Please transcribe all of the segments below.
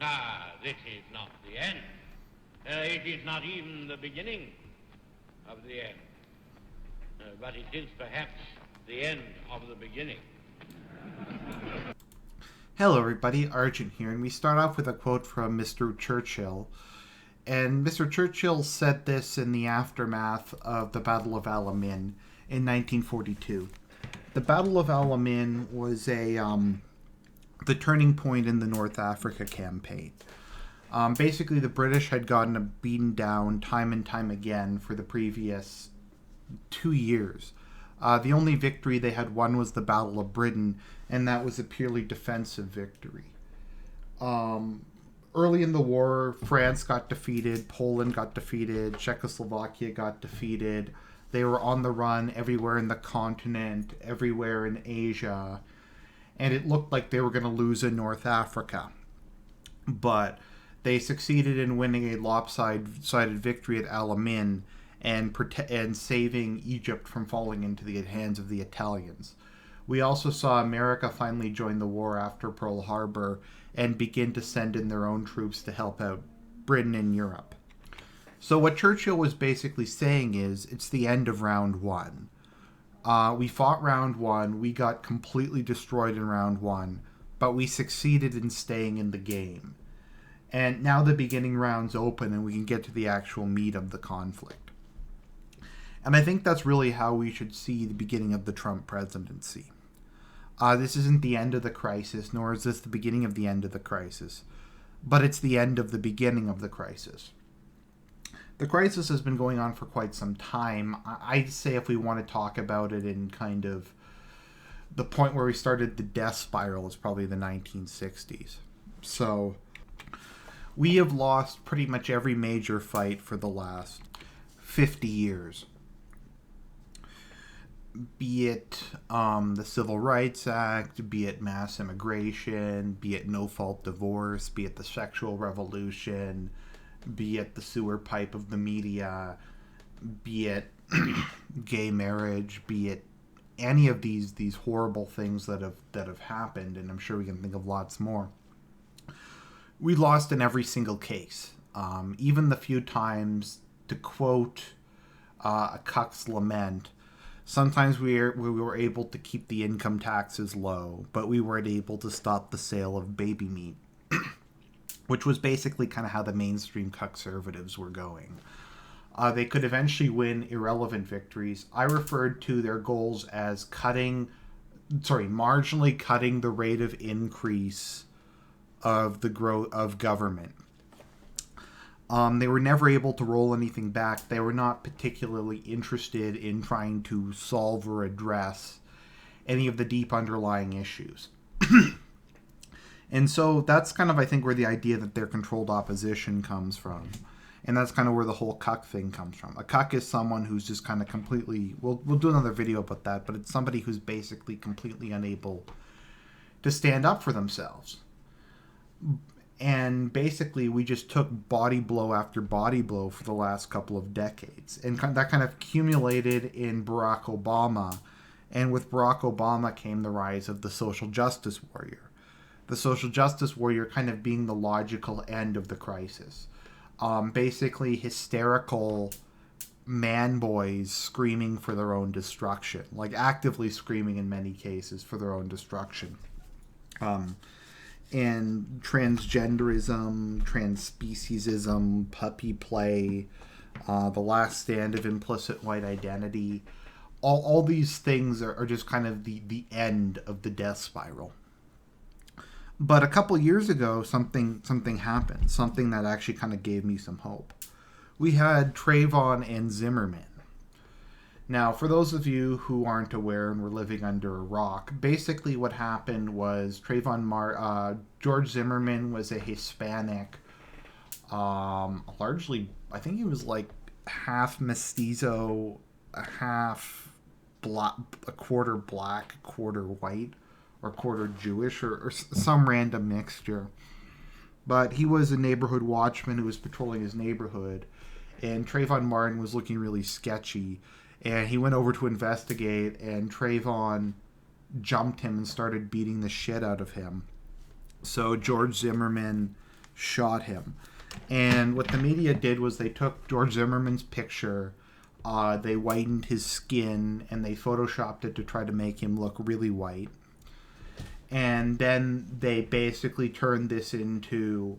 Ah, this is not the end. It is not even the beginning of the end. But it is perhaps the end of the beginning. Hello everybody, Argent here, and we start off with a quote from Mr. Churchill. And Mr. Churchill said this in the aftermath of the Battle of Alamein in 1942. The Battle of Alamein was the turning point in the North Africa campaign. Basically, the British had gotten beaten down time and time again for the previous 2 years. The only victory they had won was the Battle of Britain, and that was a purely defensive victory. Early in the war, France got defeated, Poland got defeated, Czechoslovakia got defeated. They were on the run everywhere in the continent, everywhere in Asia, and it looked like they were going to lose in North Africa. But they succeeded in winning a lopsided victory at Alamein and saving Egypt from falling into the hands of the Italians. We also saw America finally join the war after Pearl Harbor and begin to send in their own troops to help out Britain and Europe. So what Churchill was basically saying is, it's the end of round one. We fought round one, we got completely destroyed in round one, but we succeeded in staying in the game. And now the beginning round's open and we can get to the actual meat of the conflict. And I think that's really how we should see the beginning of the Trump presidency. This isn't the end of the crisis, nor is this the beginning of the end of the crisis, but it's the end of the beginning of the crisis. The crisis has been going on for quite some time. I'd say if we want to talk about it in kind of the point where we started the death spiral is probably the 1960s. So we have lost pretty much every major fight for the last 50 years. Be it the Civil Rights Act, be it mass immigration, be it no-fault divorce, be it the sexual revolution, be it the sewer pipe of the media, be it gay marriage, be it any of these horrible things that have happened, and I'm sure we can think of lots more. We lost in every single case. Even the few times, to quote a cuck's lament, sometimes we were able to keep the income taxes low, but we weren't able to stop the sale of baby meat, which was basically kind of how the mainstream conservatives were going. They could eventually win irrelevant victories. I referred to their goals as marginally cutting the rate of increase of the growth of government. They were never able to roll anything back. They were not particularly interested in trying to solve or address any of the deep underlying issues. And so that's kind of, I think, where the idea that they're controlled opposition comes from. And that's kind of where the whole cuck thing comes from. A cuck is someone who's just kind of completely... We'll do another video about that, but it's somebody who's basically completely unable to stand up for themselves. And basically, we just took body blow after body blow for the last couple of decades. And that kind of accumulated in Barack Obama. And with Barack Obama came the rise of the social justice warrior. The social justice warrior kind of being the logical end of the crisis. Basically, hysterical man boys screaming for their own destruction. Like, actively screaming in many cases for their own destruction. And transgenderism, transspeciesism, puppy play, the last stand of implicit white identity. All these things are just kind of the end of the death spiral. But a couple years ago, something happened. Something that actually kind of gave me some hope. We had Trayvon and Zimmerman. Now, for those of you who aren't aware and were living under a rock, basically what happened was George Zimmerman was a Hispanic, largely, I think he was like half mestizo, half black, a quarter black, a quarter white, or quarter Jewish, or some random mixture. But he was a neighborhood watchman who was patrolling his neighborhood, and Trayvon Martin was looking really sketchy. And he went over to investigate, and Trayvon jumped him and started beating the shit out of him. So George Zimmerman shot him. And what the media did was they took George Zimmerman's picture, they whitened his skin, and they photoshopped it to try to make him look really white. And then they basically turned this into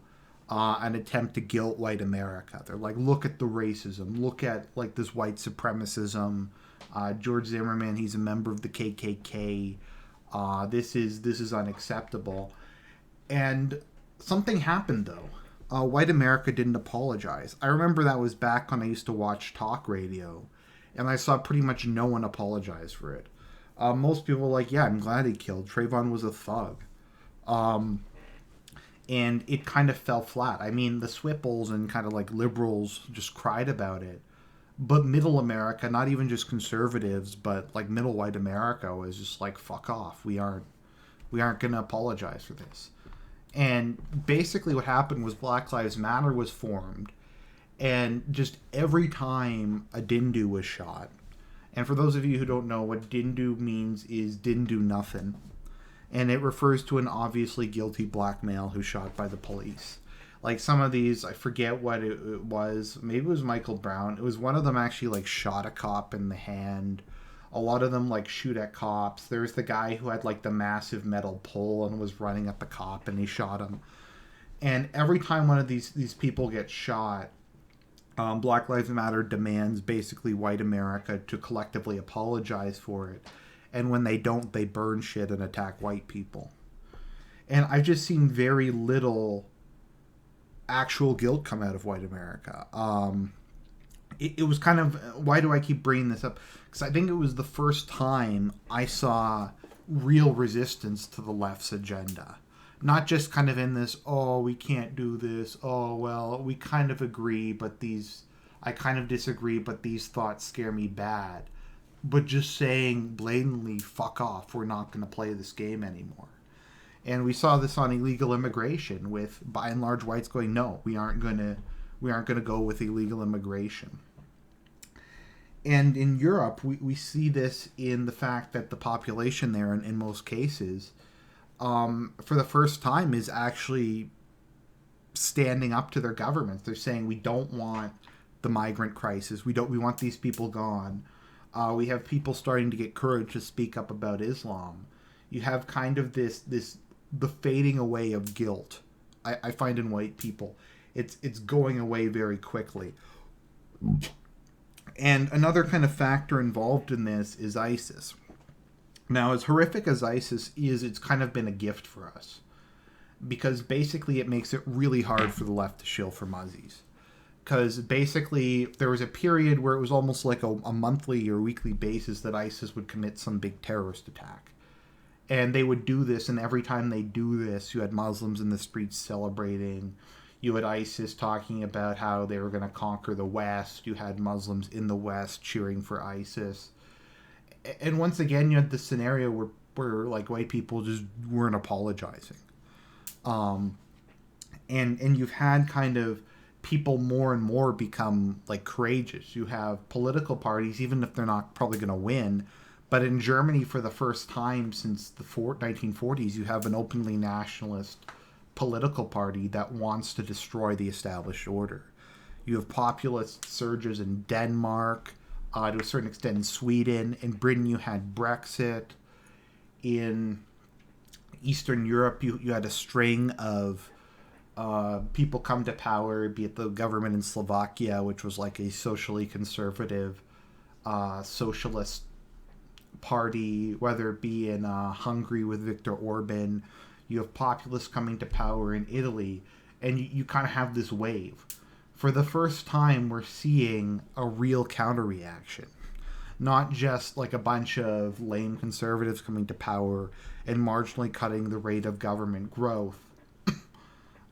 an attempt to guilt white America. They're like, look at the racism, look at like this white supremacism. George Zimmerman, he's a member of the KKK. This is unacceptable. And something happened though. White America didn't apologize. I remember that was back when I used to watch talk radio, and I saw pretty much no one apologize for it. Most people were like, yeah, I'm glad he killed. Trayvon was a thug. And it kind of fell flat. I mean, the Swipples and kind of like liberals just cried about it. But middle America, not even just conservatives, but like middle white America was just like, fuck off. We aren't going to apologize for this. And basically what happened was Black Lives Matter was formed. And just every time a Dindu was shot, and for those of you who don't know, what Dindu means is didn't do nothing. And it refers to an obviously guilty black male who's shot by the police. Like some of these, I forget what it was. Maybe it was Michael Brown. It was one of them actually like shot a cop in the hand. A lot of them like shoot at cops. There's the guy who had like the massive metal pole and was running at the cop and he shot him. And every time one of these people gets shot, Black Lives Matter demands basically white America to collectively apologize for it. And when they don't, they burn shit and attack white people. And I've just seen very little actual guilt come out of white America. It was kind of, why do I keep bringing this up? Because I think it was the first time I saw real resistance to the left's agenda. Not just kind of in this, oh, we can't do this, oh, well, we kind of agree, but I kind of disagree, but these thoughts scare me bad. But just saying blatantly, fuck off, we're not going to play this game anymore. And we saw this on illegal immigration with, by and large, whites going, no, we aren't going to go with illegal immigration. And in Europe, we see this in the fact that the population there, in most cases, for the first time, is actually standing up to their governments. They're saying, we don't want the migrant crisis. We want these people gone. We have people starting to get courage to speak up about Islam. You have kind of the fading away of guilt. I find in white people, it's going away very quickly. And another kind of factor involved in this is ISIS. Now, as horrific as ISIS is, it's kind of been a gift for us. Because basically it makes it really hard for the left to shill for muzzies. Because basically there was a period where it was almost like a monthly or weekly basis that ISIS would commit some big terrorist attack. And they would do this, and every time they do this, you had Muslims in the streets celebrating. You had ISIS talking about how they were going to conquer the West. You had Muslims in the West cheering for ISIS. And once again, you had the scenario where like white people just weren't apologizing. And you've had kind of people more and more become like courageous. You have political parties, even if they're not probably going to win. But in Germany, for the first time since the 1940s, you have an openly nationalist political party that wants to destroy the established order. You have populist surges in Denmark, to a certain extent in Sweden. In Britain, you had Brexit. In Eastern Europe, you had a string of people come to power, be it the government in Slovakia, which was like a socially conservative socialist party, whether it be in Hungary with Viktor Orban. You have populists coming to power in Italy, and you kind of have this wave. For the first time, we're seeing a real counter-reaction. Not just like a bunch of lame conservatives coming to power and marginally cutting the rate of government growth.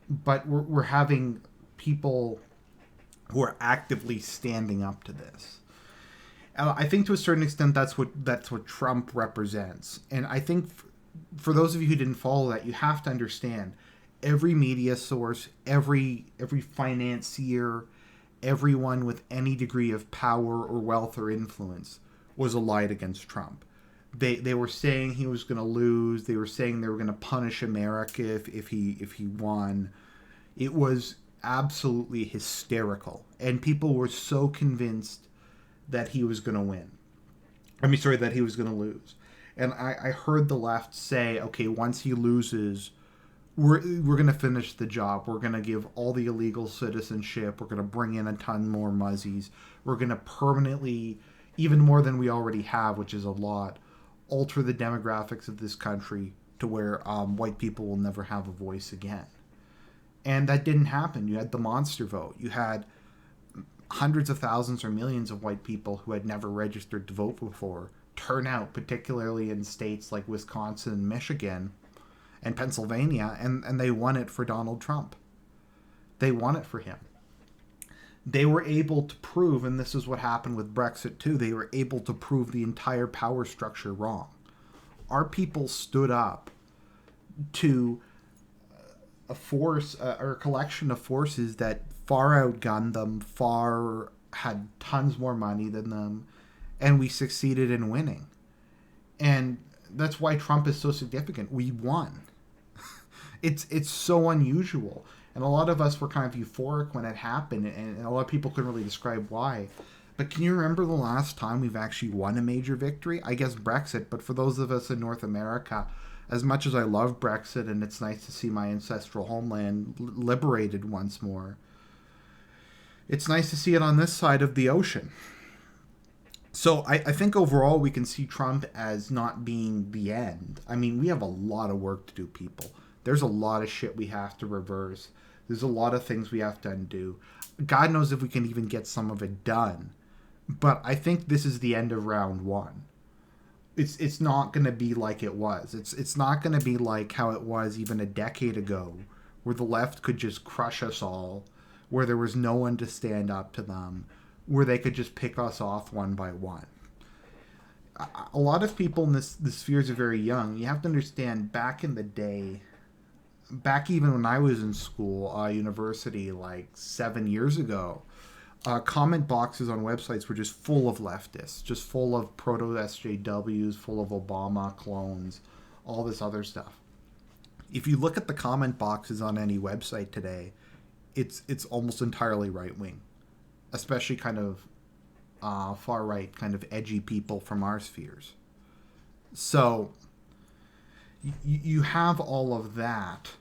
But we're having people who are actively standing up to this. I think to a certain extent that's what Trump represents. And I think for those of you who didn't follow that, you have to understand every media source, every financier, everyone with any degree of power or wealth or influence was allied against Trump. They were saying he was going to lose. They were saying they were going to punish America if he won. It was absolutely hysterical. And people were so convinced that he was going to win. That he was going to lose. And I heard the left say, okay, once he loses, we're going to finish the job. We're going to give all the illegal citizenship. We're going to bring in a ton more muzzies. We're going to permanently, even more than we already have, which is a lot, alter the demographics of this country to where white people will never have a voice again. And that didn't happen. You had the monster vote. You had hundreds of thousands or millions of white people who had never registered to vote before turn out, particularly in states like Wisconsin and Michigan and Pennsylvania, and they won it for Donald Trump. They won it for him. They were able to prove, and this is what happened with Brexit too, they were able to prove the entire power structure wrong. Our people stood up to a force or a collection of forces that far outgunned them, far had tons more money than them, and we succeeded in winning. And that's why Trump is so significant. We won. It's so unusual. And a lot of us were kind of euphoric when it happened, and a lot of people couldn't really describe why. But can you remember the last time we've actually won a major victory? I guess Brexit, but for those of us in North America, as much as I love Brexit and it's nice to see my ancestral homeland liberated once more, it's nice to see it on this side of the ocean. So I think overall we can see Trump as not being the end. I mean, we have a lot of work to do, people. There's a lot of shit we have to reverse. There's a lot of things we have to undo. God knows if we can even get some of it done. But I think this is the end of round one. It's not going to be like it was. It's not going to be like how it was even a decade ago, where the left could just crush us all, where there was no one to stand up to them, where they could just pick us off one by one. A lot of people in this spheres are very young. You have to understand, back in the day, back even when I was in school, university, like 7 years ago, comment boxes on websites were just full of leftists, just full of proto-SJWs, full of Obama clones, all this other stuff. If you look at the comment boxes on any website today, it's almost entirely right-wing, especially kind of far-right, kind of edgy people from our spheres. So you have all of that.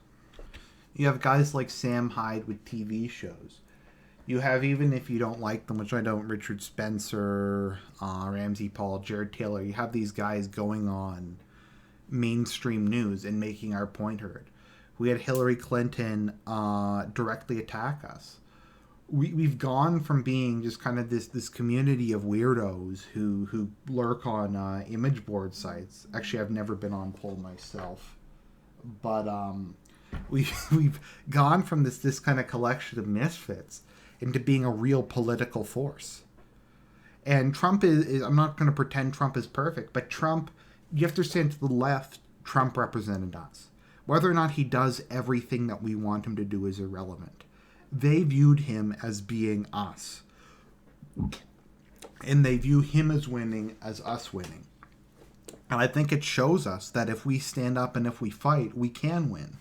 You have guys like Sam Hyde with TV shows. You have, even if you don't like them, which I don't, Richard Spencer, Ramsey Paul, Jared Taylor, you have these guys going on mainstream news and making our point heard. We had Hillary Clinton directly attack us. We've gone from being just kind of this community of weirdos who lurk on image board sites. Actually, I've never been on poll myself, but we've gone from this kind of collection of misfits into being a real political force. And Trump is I'm not going to pretend Trump is perfect, but Trump, you have to understand, to the left, Trump represented us. Whether or not he does everything that we want him to do is irrelevant. They viewed him as being us. And they view him as winning as us winning. And I think it shows us that if we stand up and if we fight, we can win.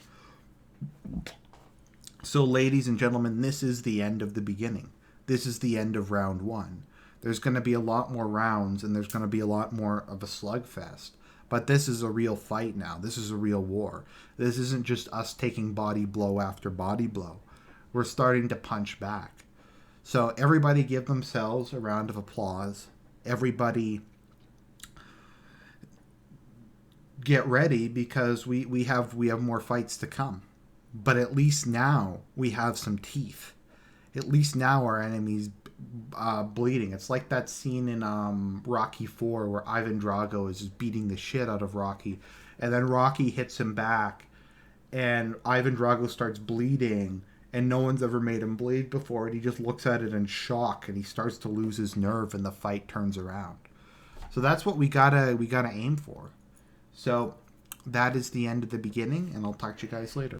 So, ladies and gentlemen, this is the end of the beginning. This is the end of round one. There's going to be a lot more rounds, and there's going to be a lot more of a slugfest. But this is a real fight now. This is a real war. This isn't just us taking body blow after body blow. We're starting to punch back. So everybody give themselves a round of applause. Everybody get ready, because we have more fights to come. But at least now we have some teeth. At least now our enemy's bleeding. It's like that scene in Rocky IV where Ivan Drago is just beating the shit out of Rocky, and then Rocky hits him back, and Ivan Drago starts bleeding, and no one's ever made him bleed before, and he just looks at it in shock, and he starts to lose his nerve, and the fight turns around. So that's what we gotta aim for. So that is the end of the beginning, and I'll talk to you guys later.